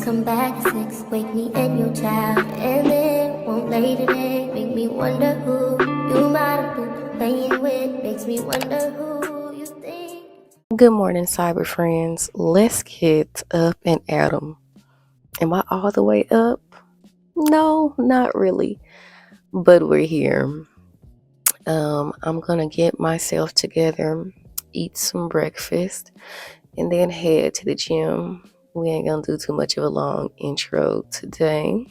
come back at 6, wake me and your child, and then won't lay today. Make me wonder who you might have been playing with. Makes me wonder who you think. Good morning, cyber friends. Let's get up and at 'em. Am I all the way up? No, not really, but we're here. I'm gonna get myself together, eat some breakfast, and then head to the gym. We ain't gonna do too much of a long intro today.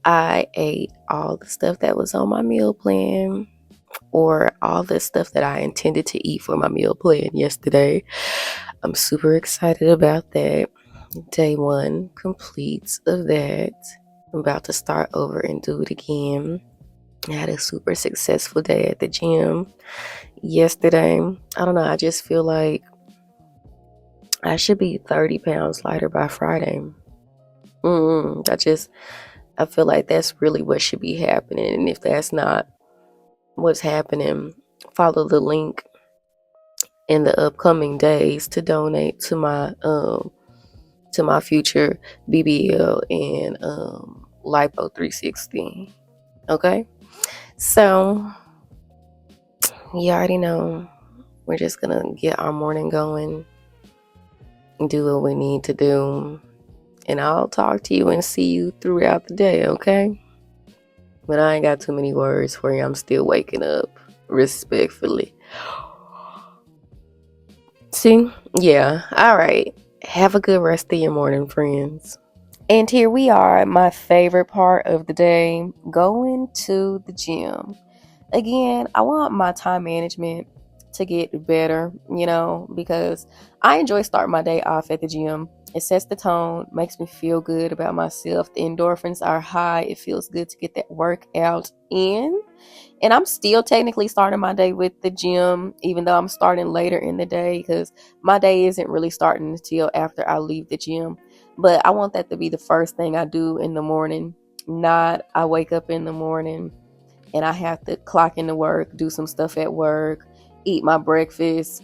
I ate all the stuff that was on my meal plan, or all the stuff that I intended to eat for my meal plan yesterday. I'm super excited about that. Day one completes of that. I'm about to start over and do it again. I had a super successful day at the gym yesterday. I don't know, I just feel like I should be 30 pounds lighter by Friday. I feel like that's really what should be happening. And if that's not what's happening, follow the link in the upcoming days to donate to my future BBL and Lipo 360. Okay, so you already know we're just gonna get our morning going, do what we need to do, and I'll talk to you and see you throughout the day. Okay, but I ain't got too many words for you. I'm still waking up, respectfully. See? Yeah. All right. Have a good rest of your morning, friends. And here we are, my favorite part of the day, going to the gym. Again, I want my time management to get better, because I enjoy starting my day off at the gym. It sets the tone, makes me feel good about myself. The endorphins are high. It feels good to get that workout in. And I'm still technically starting my day with the gym, even though I'm starting later in the day, because my day isn't really starting until after I leave the gym. But I want that to be the first thing I do in the morning, not I wake up in the morning and I have to clock into work, do some stuff at work, eat my breakfast,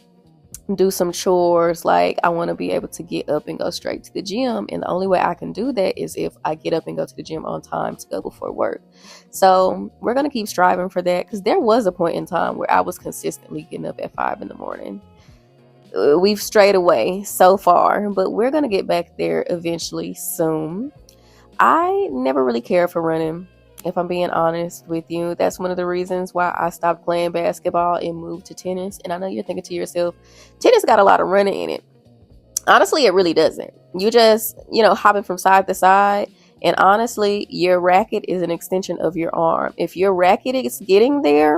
do some chores. Like, I want to be able to get up and go straight to the gym. And the only way I can do that is if I get up and go to the gym on time to go before work. So we're going to keep striving for that, because there was a point in time where I was consistently getting up at 5 in the morning. We've strayed away so far, but we're going to get back there eventually soon. I never really cared for running, if I'm being honest with you. That's one of the reasons why I stopped playing basketball and moved to tennis. And I know you're thinking to yourself, tennis got a lot of running in it. Honestly, it really doesn't. You just, hopping from side to side. And honestly, your racket is an extension of your arm. If your racket is getting there,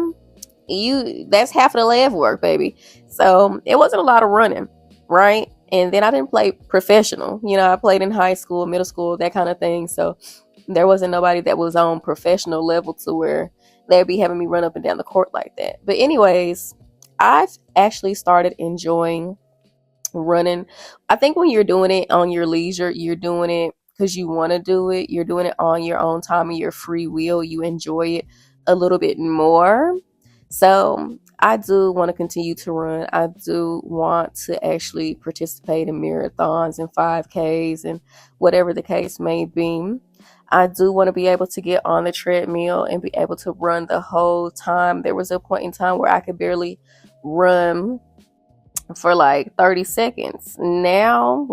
that's half of the leg work, baby. So it wasn't a lot of running, right? And then I didn't play professional. I played in high school, middle school, that kind of thing. So there wasn't nobody that was on professional level to where they'd be having me run up and down the court like that. But anyways, I've actually started enjoying running. I think when you're doing it on your leisure, you're doing it because you want to do it. You're doing it on your own time and your free will. You enjoy it a little bit more. So I do want to continue to run. I do want to actually participate in marathons and 5Ks and whatever the case may be. I do want to be able to get on the treadmill and be able to run the whole time. There was a point in time where I could barely run for like 30 seconds. Now,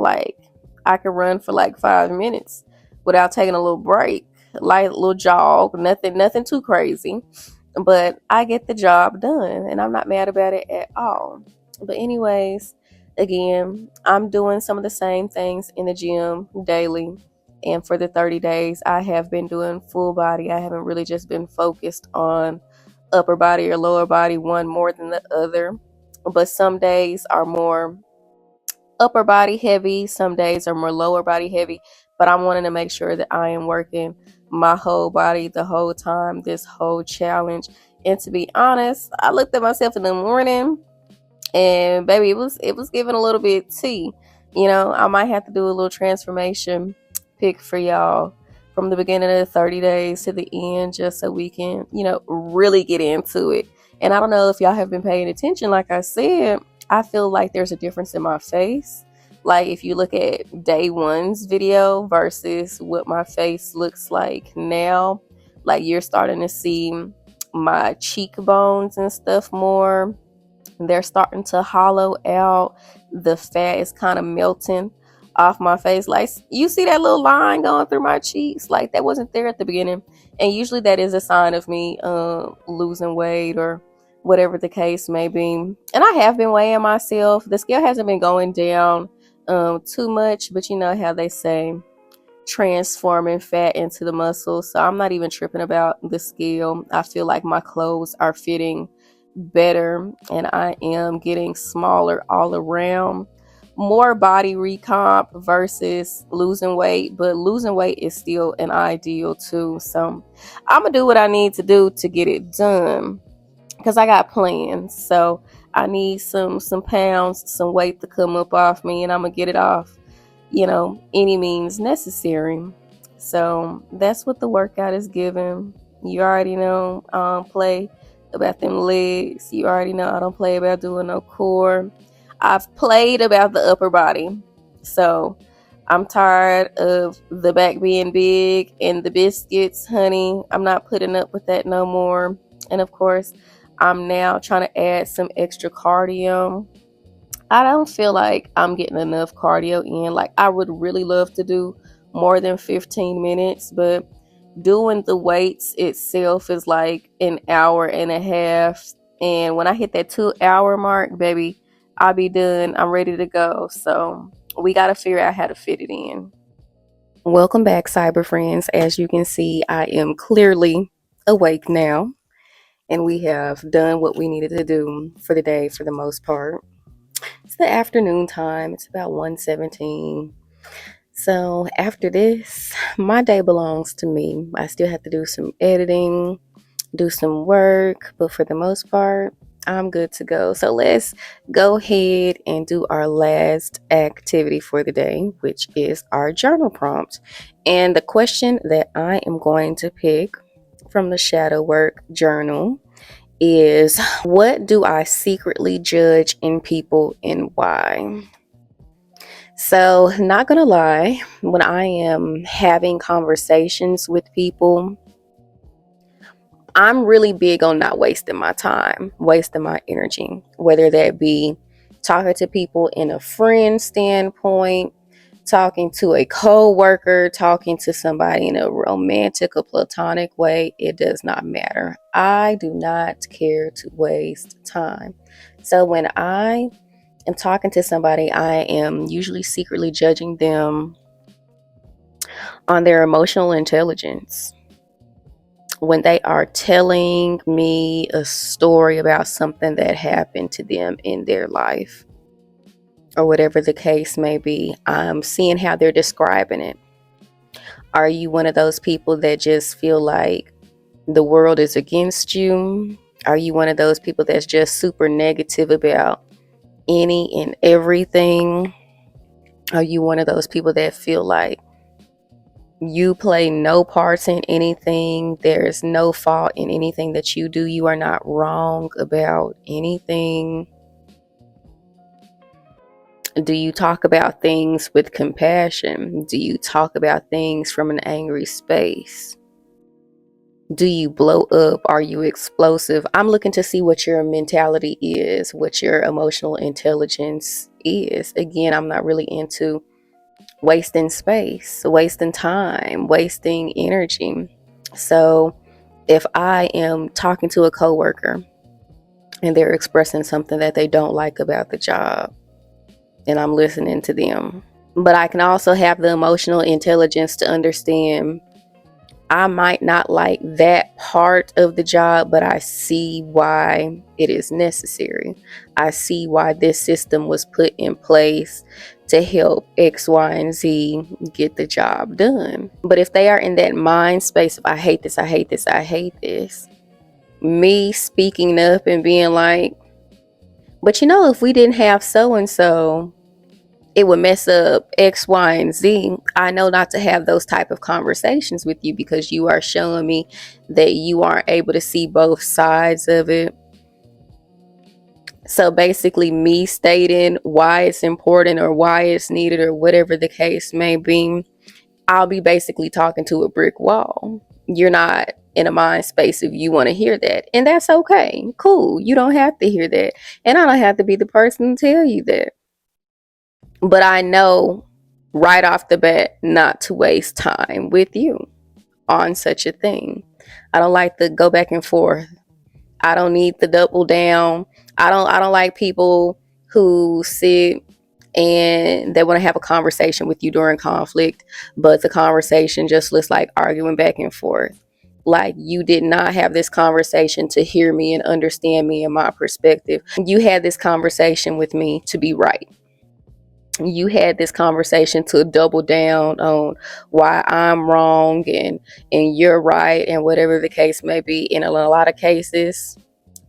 I can run for like 5 minutes without taking a little break, like a little jog, nothing too crazy. But I get the job done, and I'm not mad about it at all. But anyways, again, I'm doing some of the same things in the gym daily. And for the 30 days, I have been doing full body. I haven't really just been focused on upper body or lower body, one more than the other. But some days are more upper body heavy. Some days are more lower body heavy. But I'm wanting to make sure that I am working my whole body the whole time, this whole challenge. And to be honest, I looked at myself in the morning and baby, it was giving a little bit tea. I might have to do a little transformation pick for y'all from the beginning of the 30 days to the end, just so we can, really get into it. And I don't know if y'all have been paying attention. Like I said, I feel like there's a difference in my face. Like if you look at day one's video versus what my face looks like now, like you're starting to see my cheekbones and stuff more. They're starting to hollow out. The fat is kind of melting off my face. Like you see that little line going through my cheeks, like that wasn't there at the beginning. And usually that is a sign of me losing weight or whatever the case may be. And I have been weighing myself. The scale hasn't been going down too much, but you know how they say transforming fat into the muscle. So I'm not even tripping about the scale. I feel like my clothes are fitting better and I am getting smaller all around. More body recomp versus losing weight, but losing weight is still an ideal too. So I'm gonna do what I need to do to get it done because I got plans. So I need some pounds, some weight to come up off me, and I'm gonna get it off, you know, any means necessary. So that's what the workout is giving. You already know I don't play about them legs. You already know I don't play about doing no core. I've played about the upper body. So I'm tired of the back being big and the biscuits, honey. I'm not putting up with that no more. And of course, I'm now trying to add some extra cardio. I don't feel like I'm getting enough cardio in. Like I would really love to do more than 15 minutes, but doing the weights itself is like an hour and a half. And when I hit that 2 hour mark, baby, I'll be done. I'm ready to go. So we got to figure out how to fit it in. Welcome back, cyber friends. As you can see, I am clearly awake now, and we have done what we needed to do for the day for the most part. It's the afternoon time. It's about 1:17. So after this, my day belongs to me. I still have to do some editing, do some work, but for the most part, I'm good to go. So let's go ahead and do our last activity for the day, which is our journal prompt. And the question that I am going to pick from the shadow work journal is, what do I secretly judge in people and why? So, not gonna lie, when I am having conversations with people, I'm really big on not wasting my time, wasting my energy, whether that be talking to people in a friend standpoint, talking to a co-worker, talking to somebody in a romantic or platonic way. It does not matter. I do not care to waste time. So when I am talking to somebody, I am usually secretly judging them on their emotional intelligence. When they are telling me a story about something that happened to them in their life, or whatever the case may be, I'm seeing how they're describing it. Are you one of those people that just feel like the world is against you? Are you one of those people that's just super negative about any and everything? Are you one of those people that feel like you play no parts in anything? There's no fault in anything that you do. You are not wrong about anything. Do you talk about things with compassion? Do you talk about things from an angry space? Do you blow up? Are you explosive? I'm looking to see what your mentality is, what your emotional intelligence is. Again, I'm not really into wasting space, wasting time, wasting energy. So if I am talking to a coworker and they're expressing something that they don't like about the job, and I'm listening to them, but I can also have the emotional intelligence to understand I might not like that part of the job, but I see why it is necessary. I see why this system was put in place to help X, Y, and Z get the job done. But if they are in that mind space of I hate this, I hate this, I hate this, me speaking up and being like, but you know, if we didn't have so and so, it would mess up X, Y, and Z. I know not to have those type of conversations with you because you are showing me that you aren't able to see both sides of it. So basically, me stating why it's important or why it's needed or whatever the case may be, I'll be basically talking to a brick wall. You're not in a mind space if you want to hear that. And that's okay. Cool. You don't have to hear that. And I don't have to be the person to tell you that. But I know right off the bat not to waste time with you on such a thing. I don't like to go back and forth. I don't need the double down. I don't like people who sit and they want to have a conversation with you during conflict, but the conversation just looks like arguing back and forth. Like you did not have this conversation to hear me and understand me and my perspective. You had this conversation with me to be right. You had this conversation to double down on why I'm wrong and you're right and whatever the case may be. In a lot of cases,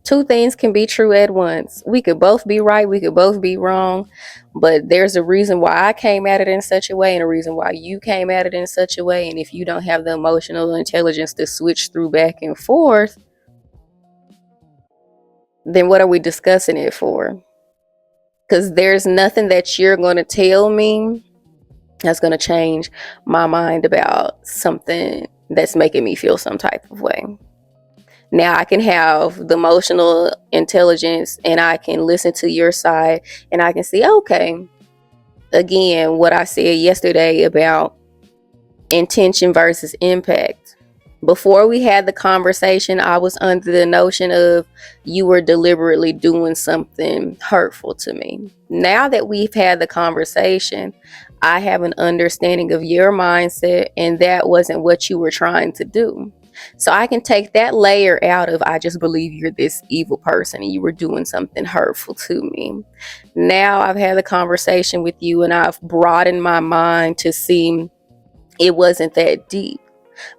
two things can be true at once. We could both be right, we could both be wrong, but there's a reason why I came at it in such a way and a reason why you came at it in such a way. And if you don't have the emotional intelligence to switch through back and forth, then what are we discussing it for? Because there's nothing that you're going to tell me that's going to change my mind about something that's making me feel some type of way. Now I can have the emotional intelligence and I can listen to your side and I can see, okay, again, what I said yesterday about intention versus impact. Before we had the conversation, I was under the notion of you were deliberately doing something hurtful to me. Now that we've had the conversation, I have an understanding of your mindset, and that wasn't what you were trying to do. So I can take that layer out of I just believe you're this evil person and you were doing something hurtful to me. Now I've had the conversation with you and I've broadened my mind to see it wasn't that deep.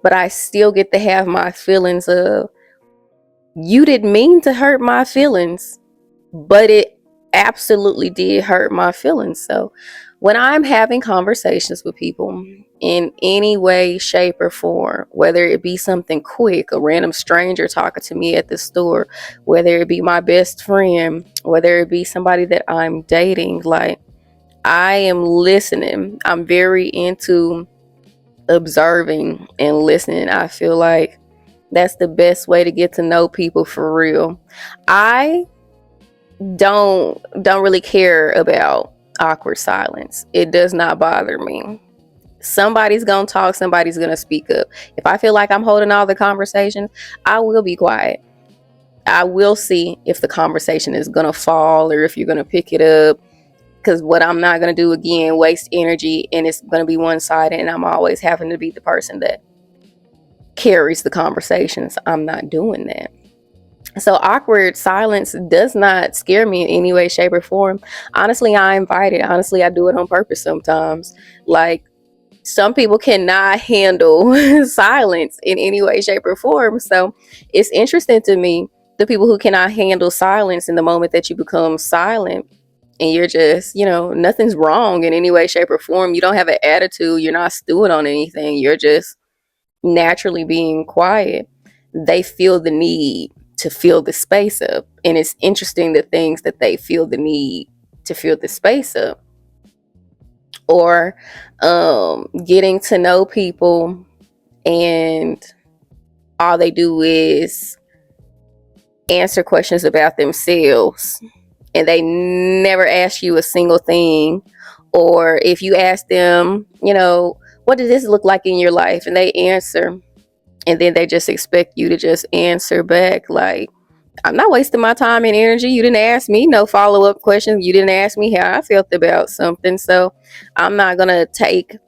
But I still get to have my feelings of you didn't mean to hurt my feelings, but it absolutely did hurt my feelings. So when I'm having conversations with people in any way, shape, or form, whether it be something quick, a random stranger talking to me at the store, whether it be my best friend, whether it be somebody that I'm dating, like I am listening. I'm very into observing and listening. I feel like that's the best way to get to know people for real. I don't really care about awkward silence. It does not bother me. Somebody's gonna talk, somebody's gonna speak up. If I feel like I'm holding all the conversations, I will be quiet. I will see if the conversation is gonna fall or if you're gonna pick it up. Because what I'm not gonna do again, waste energy, and it's gonna be one-sided, and I'm always having to be the person that carries the conversations. I'm not doing that. So awkward silence does not scare me in any way, shape, or form. Honestly, I invite it. Honestly, I do it on purpose sometimes. Like some people cannot handle silence in any way, shape, or form. So it's interesting to me the people who cannot handle silence in the moment that you become silent and you're just, nothing's wrong in any way, shape, or form. You don't have an attitude. You're not stewing on anything. You're just naturally being quiet. They feel the need to fill the space up. And it's interesting the things that they feel the need to fill the space up. Or getting to know people and all they do is answer questions about themselves and they never ask you a single thing. Or if you ask them, what does this look like in your life? And they answer and then they just expect you to just answer back like, I'm not wasting my time and energy. You didn't ask me no follow-up questions. You didn't ask me how I felt about something. So I'm not going to take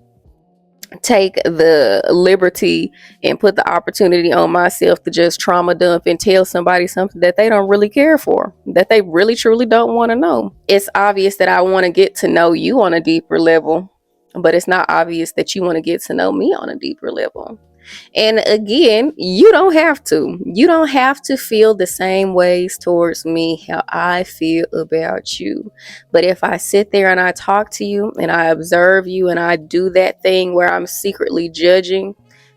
the liberty and put the opportunity on myself to just trauma dump and tell somebody something that they don't really care for, that they really truly don't want to know. It's obvious that I want to get to know you on a deeper level, but it's not obvious that you want to get to know me on a deeper level. And again, you don't have to. You don't have to feel the same ways towards me how I feel about you. But if I sit there and I talk to you and I observe you and I do that thing where I'm secretly judging,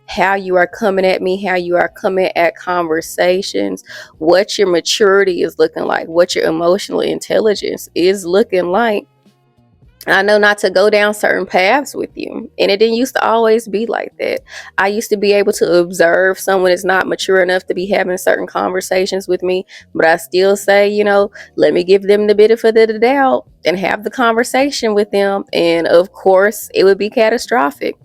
how you are coming at me, how you are coming at conversations, what your maturity is looking like, what your emotional intelligence is looking like. I know not to go down certain paths with you. And it didn't used to always be like that. I used to be able to observe someone is not mature enough to be having certain conversations with me, but I still say, let me give them the benefit of the doubt and have the conversation with them. And of course, it would be catastrophic.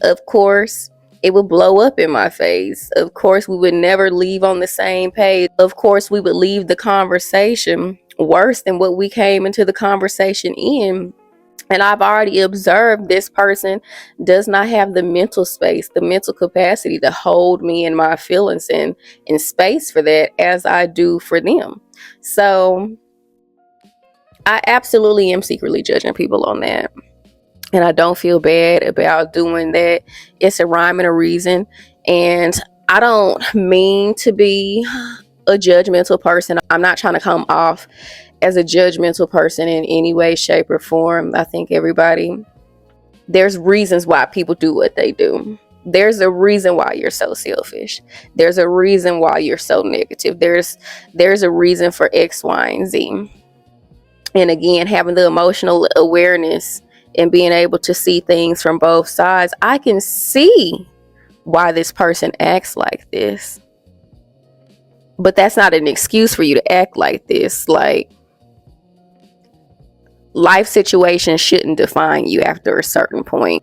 Of course, it would blow up in my face. Of course, we would never leave on the same page. Of course, we would leave the conversation worse than what we came into the conversation in. And I've already observed this person does not have the mental space, the mental capacity to hold me and my feelings in space for that as I do for them. So I absolutely am secretly judging people on that. And I don't feel bad about doing that. It's a rhyme and a reason. And I don't mean to be a judgmental person. I'm not trying to come off as a judgmental person in any way, shape, or form. I think there's reasons why people do what they do. There's a reason why you're so selfish. There's a reason why you're so negative. There's a reason for X, Y, and Z. And again, having the emotional awareness and being able to see things from both sides, I can see why this person acts like this. But that's not an excuse for you to act like this. Like, life situations shouldn't define you after a certain point.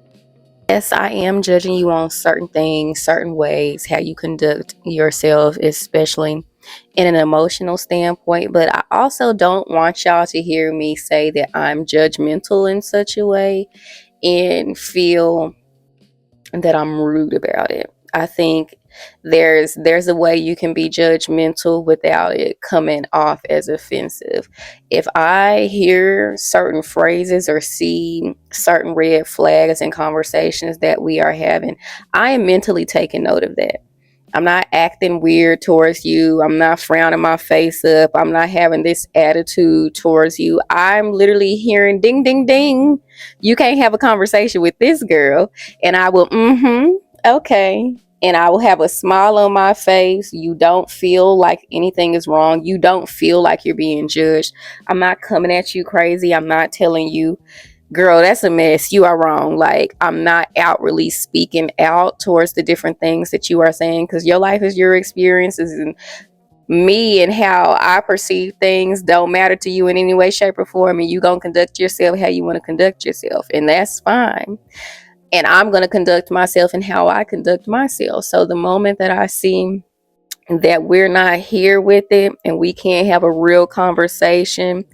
Yes, I am judging you on certain things, certain ways, how you conduct yourself, especially in an emotional standpoint. But I also don't want y'all to hear me say that I'm judgmental in such a way and feel that I'm rude about it. I think there's a way you can be judgmental without it coming off as offensive. If I hear certain phrases or see certain red flags in conversations that we are having, I am mentally taking note of that. I'm not acting weird towards you. I'm not frowning my face up. I'm not having this attitude towards you. I'm literally hearing ding, ding, ding. You can't have a conversation with this girl. And I will, okay. And I will have a smile on my face. You don't feel like anything is wrong. You don't feel like you're being judged. I'm not coming at you crazy. I'm not telling you, girl, that's a mess. You are wrong. Like, I'm not outwardly speaking out towards the different things that you are saying, because your life is your experiences, and me and how I perceive things don't matter to you in any way, shape, or form. And you gonna conduct yourself how you want to conduct yourself, and that's fine. And I'm gonna conduct myself and how I conduct myself. So the moment that I see that we're not here with it and we can't have a real conversation,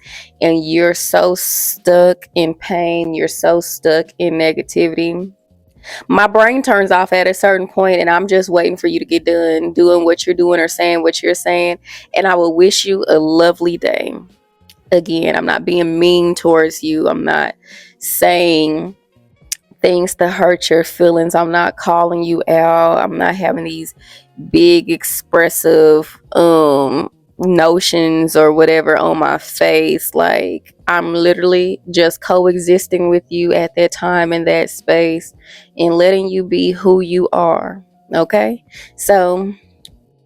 and you're so stuck in pain, you're so stuck in negativity, my brain turns off at a certain point, and I'm just waiting for you to get done doing what you're doing or saying what you're saying. And I will wish you a lovely day. Again, I'm not being mean towards you. I'm not saying things to hurt your feelings. I'm not calling you out. I'm not having these big expressive notions or whatever on my face. Like, I'm literally just coexisting with you at that time in that space and letting you be who you are. Okay, so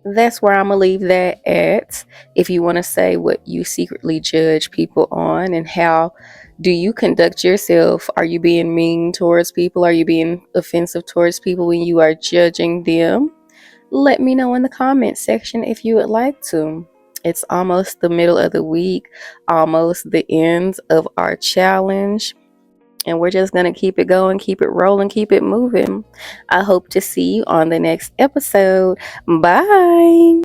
that's where I'm gonna leave that at. If you want to say what you secretly judge people on, and how do you conduct yourself? Are you being mean towards people? Are you being offensive towards people when you are judging them? Let me know in the comments section if you would like to. It's almost the middle of the week, almost the end of our challenge. And we're just going to keep it going, keep it rolling, keep it moving. I hope to see you on the next episode. Bye.